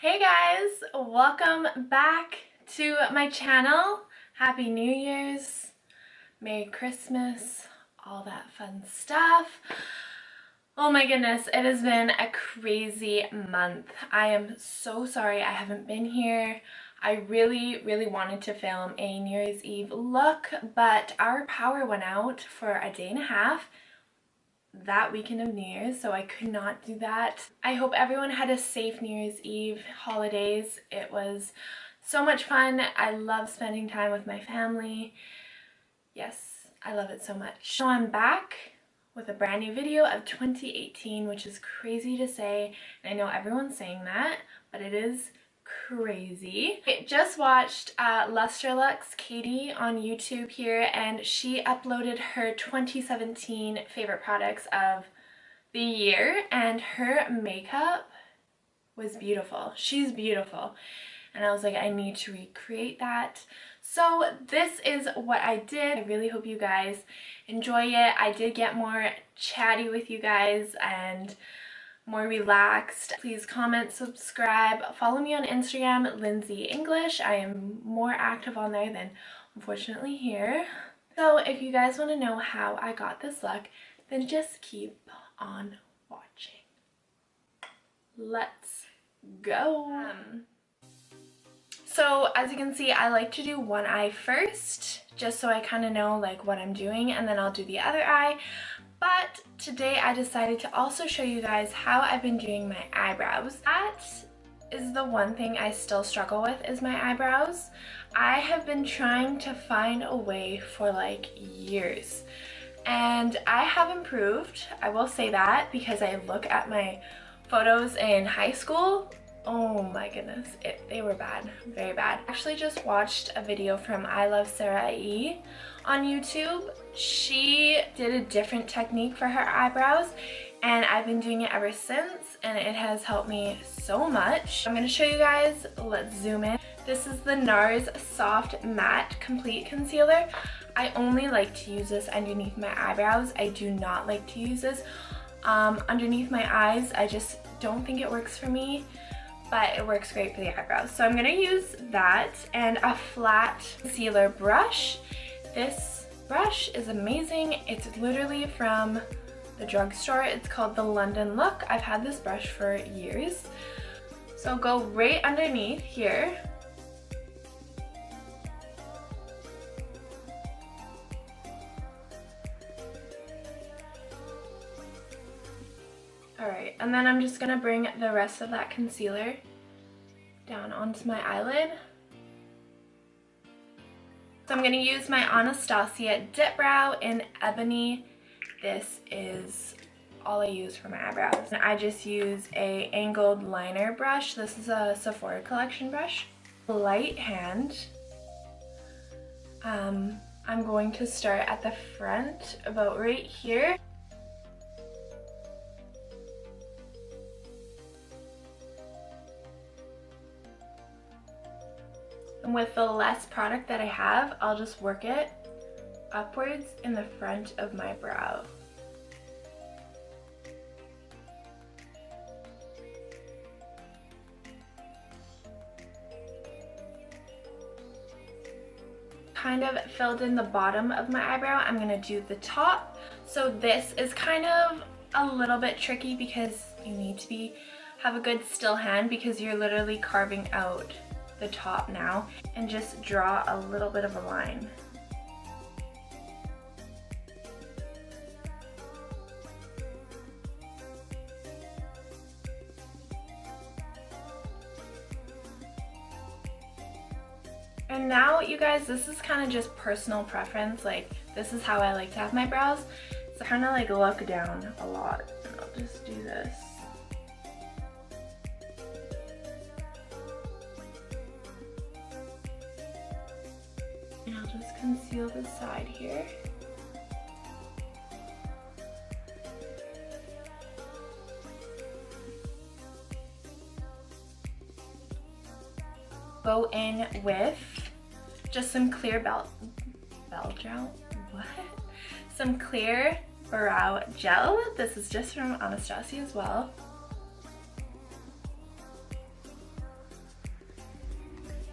Hey guys, welcome back to my channel. Happy New Year's, Merry Christmas, all that fun stuff. Oh my goodness, it has been a crazy month. I am so sorry I haven't been here. I really wanted to film a New Year's Eve look, but our power went out for a day and a half that weekend of New Year's, so I could not do that. I hope everyone had a safe New Year's Eve holidays. It was so much fun. I love spending time with my family. Yes, I love it so much. So I'm back with a brand new video of 2018, which is crazy to say, and I know everyone's saying that, but it is crazy. I just watched Lustre Lux Katie on YouTube here, and she uploaded her 2017 favorite products of the year, and her makeup was beautiful. She's beautiful, and I was like, I need to recreate that. So this is what I did. I really hope you guys enjoy it. I did get more chatty with you guys and more relaxed. Please comment, subscribe, follow me on Instagram, Lindsay English. I am more active on there than unfortunately here. So if you guys want to know how I got this look, then just keep on watching. Let's go. So as you can see, I like to do one eye first, just so I kind of know like what I'm doing, and then I'll do the other eye. But today I decided to also show you guys how I've been doing my eyebrows. That is the one thing I still struggle with, is my eyebrows. I have been trying to find a way for like years, and I have improved. I will say that, because I look at my photos in high school. Oh my goodness, they were bad, very bad. I actually just watched a video from I Love Sarah E on YouTube. She did a different technique for her eyebrows, and I've been doing it ever since, and it has helped me so much. I'm going to show you guys. Let's zoom in. This is the Nars Soft Matte Complete Concealer. I only like to use this underneath my eyebrows. I do not like to use this underneath my eyes. I just don't think it works for me, but it works great for the eyebrows. So I'm going to use that and a flat concealer brush. This brush is amazing. It's literally from the drugstore. It's called the London Look. I've had this brush for years. So go right underneath here. Alright, and then I'm just going to bring the rest of that concealer down onto my eyelid. So I'm going to use my Anastasia Dip Brow in Ebony. This is all I use for my eyebrows. And I just use a angled liner brush. This is a Sephora collection brush. Light hand. I'm going to start at the front, about right here. And with the less product that I have, I'll just work it upwards in the front of my brow. Kind of filled in the bottom of my eyebrow. I'm going to do the top. So this is kind of a little bit tricky because you need to have a good still hand, because you're literally carving out the top now, and just draw a little bit of a line. And now you guys, this is kind of just personal preference, like this is how I like to have my brows. So kind of like look down a lot, and I'll just do this. And I'll just conceal the side here. Go in with just some clear bell gel. What? Some clear brow gel. This is just from Anastasia as well.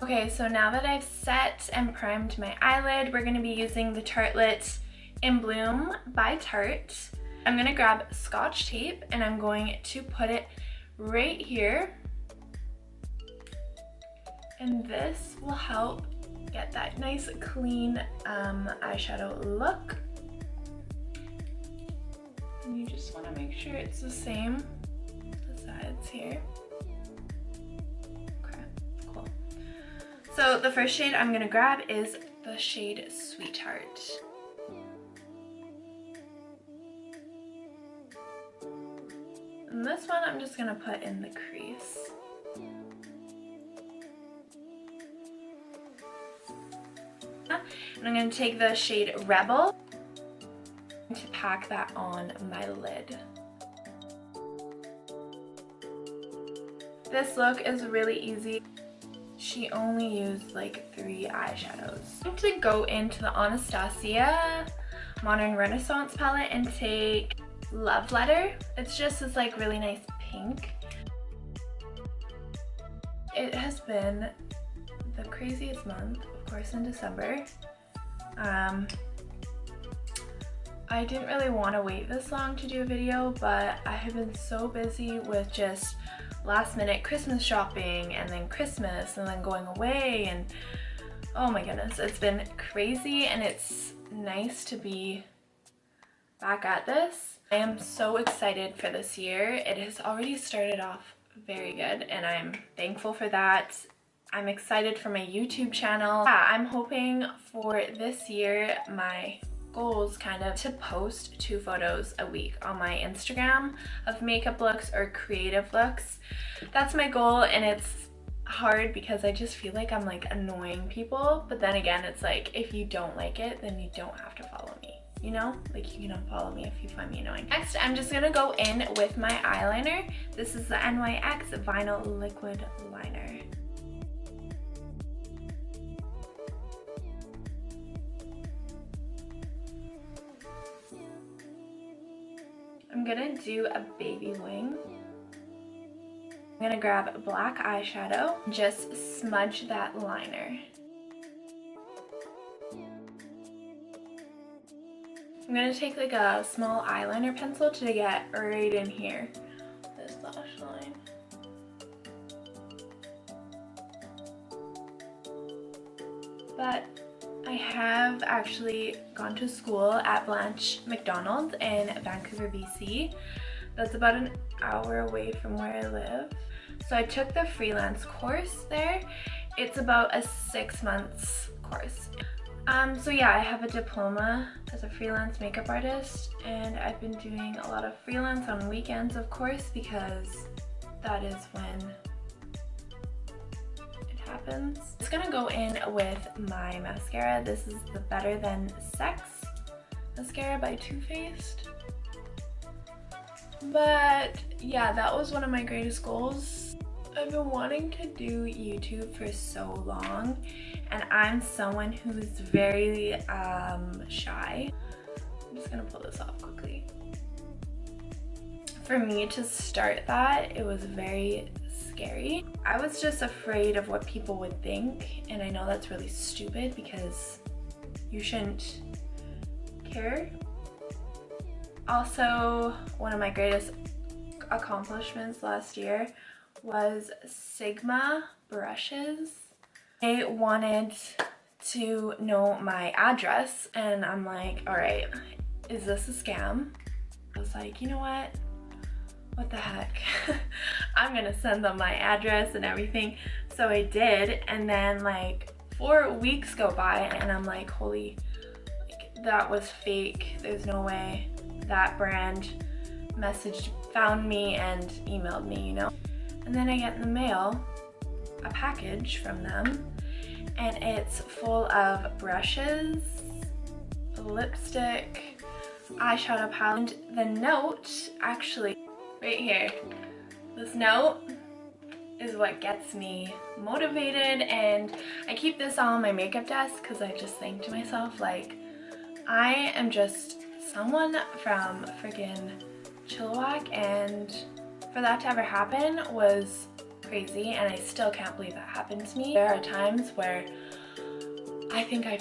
Okay, so now that I've set and primed my eyelid, we're going to be using the Tartelette In Bloom by Tarte. I'm going to grab Scotch tape and I'm going to put it right here. And this will help get that nice clean eyeshadow look. And you just want to make sure it's the same, the sides here. Okay, cool. So the first shade I'm going to grab is the shade Sweetheart. And this one I'm just going to put in the crease. And I'm going to take the shade Rebel to pack that on my lid. This look is really easy. She only used like 3 eyeshadows. I'm going to go into the Anastasia Modern Renaissance palette and take Love Letter. It's just this like really nice pink. It has been the craziest month, of course, in December. I didn't really want to wait this long to do a video, but I have been so busy with just last minute Christmas shopping and then Christmas and then going away, and oh my goodness, it's been crazy, and it's nice to be back at this. I am so excited for this year. It has already started off very good and I'm thankful for that. I'm excited for my YouTube channel. Yeah, I'm hoping for this year, my goals kind of to post 2 photos a week on my Instagram of makeup looks or creative looks. That's my goal, and it's hard because I just feel like I'm like annoying people, but then again, it's like if you don't like it, then you don't have to follow me, you know? Like, you can unfollow me if you find me annoying. Next, I'm just gonna go in with my eyeliner. This is the NYX Vinyl Liquid Liner. I'm gonna do a baby wing. I'm gonna grab a black eyeshadow, just smudge that liner. I'm gonna take like a small eyeliner pencil to get right in here, this lash line. But I have actually gone to school at Blanche McDonald in Vancouver, BC. That's about an hour away from where I live. So I took the freelance course there. It's about a 6 months course. So yeah, I have a diploma as a freelance makeup artist, and I've been doing a lot of freelance on weekends, of course, because that is when happens. I'm just gonna go in with my mascara. This is the Better Than Sex mascara by Too Faced. But yeah, that was one of my greatest goals. I've been wanting to do YouTube for so long, and I'm someone who's very shy. I'm just gonna pull this off quickly. For me to start that, it was very scary. I was just afraid of what people would think, and I know that's really stupid because you shouldn't care. Also, one of my greatest accomplishments last year was Sigma brushes. They wanted to know my address, and I'm like, all right, is this a scam? I was like, you know what the heck? I'm gonna send them my address and everything. So I did, and then like 4 weeks go by and I'm like, holy, like, that was fake. There's no way. That brand found me and emailed me, you know? And then I get in the mail a package from them, and it's full of brushes, lipstick, eyeshadow palette. And the note, actually, right here, this note is what gets me motivated, and I keep this on my makeup desk because I just think to myself, like, I am just someone from freaking Chilliwack, and for that to ever happen was crazy, and I still can't believe that happened to me. There are times where I think I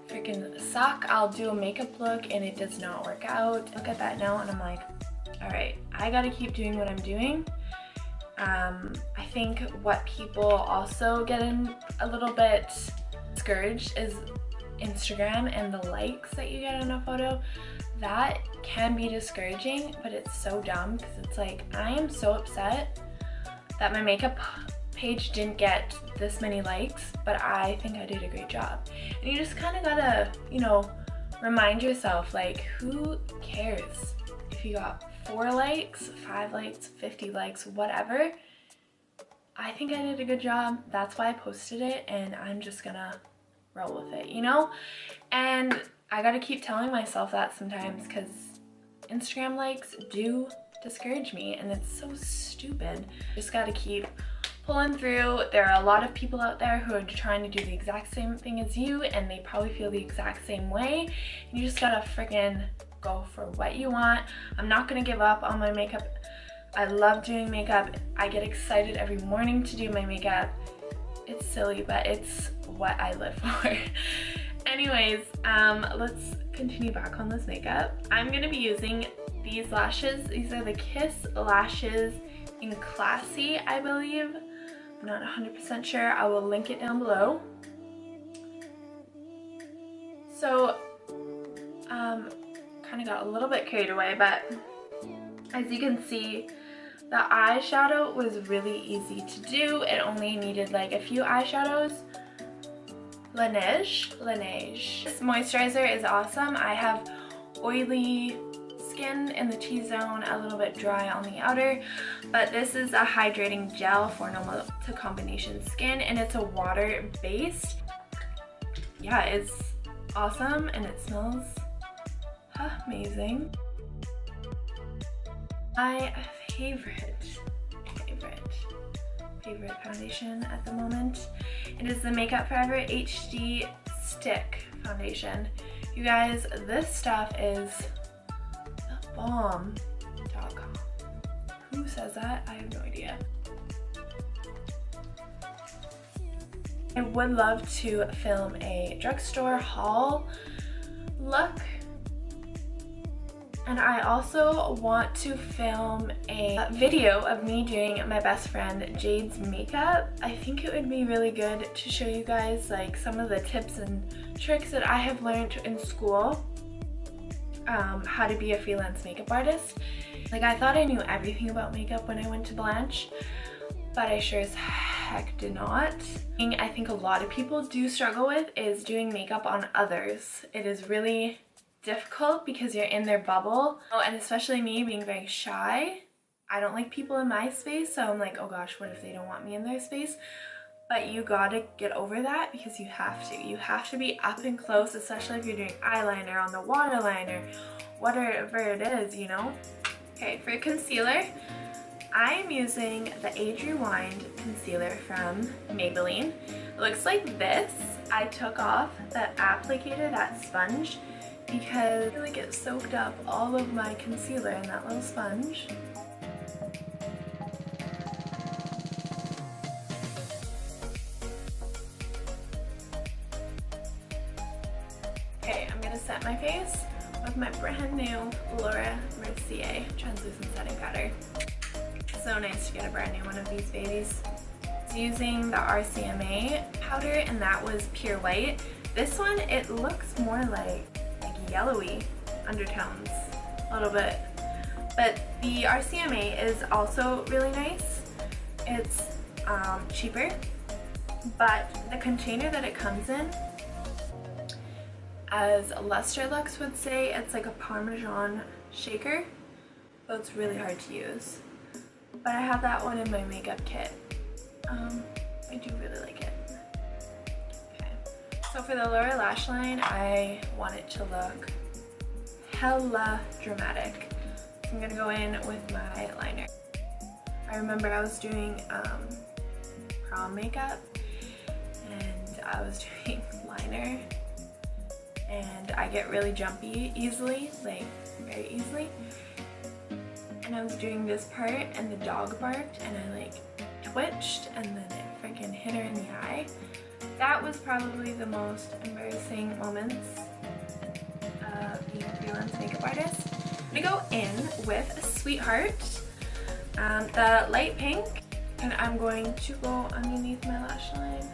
freaking suck. I'll do a makeup look and it does not work out. Look at that now and I'm like, all right, I gotta keep doing what I'm doing. I think what people also get in a little bit discouraged is Instagram and the likes that you get on a photo. That can be discouraging, but it's so dumb because it's like, I am so upset that my makeup page didn't get this many likes, but I think I did a great job. And you just kind of gotta, you know, remind yourself, like, who cares if you got 4 likes, 5 likes, 50 likes, whatever. I think I did a good job. That's why I posted it, and I'm just gonna roll with it, you know? And I gotta keep telling myself that sometimes, because Instagram likes do discourage me, and it's so stupid. Just gotta keep pulling through. There are a lot of people out there who are trying to do the exact same thing as you, and they probably feel the exact same way. You just gotta freaking go for what you want. I'm not gonna give up on my makeup. I love doing makeup. I get excited every morning to do my makeup. It's silly, but it's what I live for. Anyways, let's continue back on this makeup. I'm gonna be using these lashes. These are the Kiss lashes in Classy, I believe. I'm not 100% sure. I will link it down below. So, kind of got a little bit carried away, but as you can see, the eyeshadow was really easy to do. It only needed like a few eyeshadows. Laneige. This moisturizer is awesome. I have oily skin in the T-zone, a little bit dry on the outer, but this is a hydrating gel for normal to combination skin, and it's a water-based. Yeah, it's awesome, and it smells amazing. My favorite foundation at the moment. It is the Makeup Forever HD Stick Foundation. You guys, this stuff is the bomb. Who says that? I have no idea. I would love to film a drugstore haul look. And I also want to film a video of me doing my best friend Jade's makeup. I think it would be really good to show you guys like some of the tips and tricks that I have learned in school, how to be a freelance makeup artist. Like, I thought I knew everything about makeup when I went to Blanche, but I sure as heck did not. I think a lot of people do struggle with is doing makeup on others. It is really difficult because you're in their bubble. Oh, and especially me being very shy. I don't like people in my space, so I'm like, oh gosh, what if they don't want me in their space? But you gotta get over that because you have to. You have to be up and close, especially if you're doing eyeliner on the waterliner, whatever it is, you know? Okay, for concealer, I am using the Age Rewind concealer from Maybelline. It looks like this. I took off that applicator, that sponge, because I feel like it soaked up all of my concealer in that little sponge. Okay, I'm gonna set my face with my brand new Laura Mercier translucent setting powder. So nice to get a brand new one of these babies. I was using the RCMA powder, and that was pure white. This one, it looks more like yellowy undertones a little bit, but the RCMA is also really nice. It's cheaper, but the container that it comes in, as Lustre Lux would say, it's like a Parmesan shaker, so it's really hard to use. But I have that one in my makeup kit. I do really like it. So for the lower lash line, I want it to look hella dramatic. So I'm gonna go in with my liner. I remember I was doing prom makeup, and I was doing liner, and I get really jumpy easily, like very easily. And I was doing this part, and the dog barked, and I like twitched and then it freaking hit her in the eye. That was probably the most embarrassing moments of being a freelance makeup artist. I'm gonna go in with Sweetheart, the light pink, and I'm going to go underneath my lash line.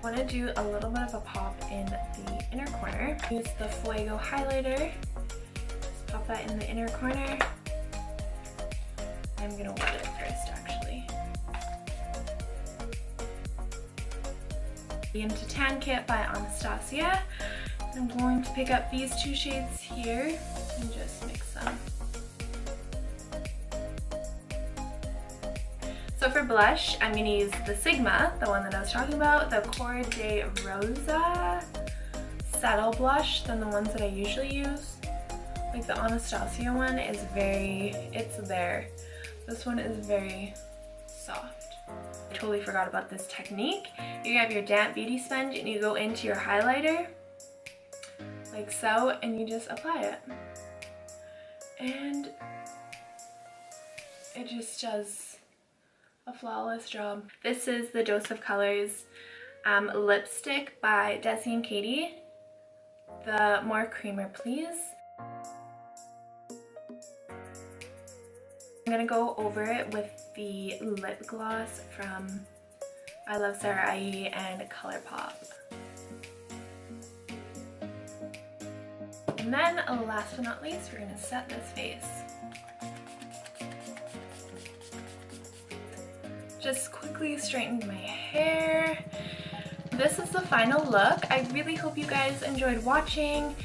I want to do a little bit of a pop in the inner corner. Use the Fuego highlighter. Just pop that in the inner corner. I'm going to wet it first, actually. Into Tan Kit by Anastasia. I'm going to pick up these two shades here and just mix them. So for blush, I'm going to use the Sigma, the one that I was talking about, the Cor-de-rosa Settle blush than the ones that I usually use. Like the Anastasia one is it's there. This one is very soft. I totally forgot about this technique. You have your damp beauty sponge and you go into your highlighter, like so, and you just apply it. And it just does a flawless job. This is the Dose of Colors lipstick by Desi and Katie. The More Creamer Please. I'm gonna go over it with the lip gloss from I Love Sarah IE and ColourPop. And then last but not least, we're gonna set this face. Just quickly straightened my hair. This is the final look. I really hope you guys enjoyed watching.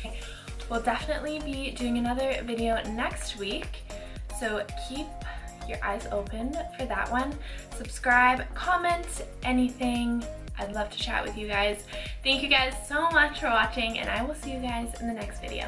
We'll definitely be doing another video next week, so keep your eyes open for that one. Subscribe, comment, anything. I'd love to chat with you guys. Thank you guys so much for watching, and I will see you guys in the next video.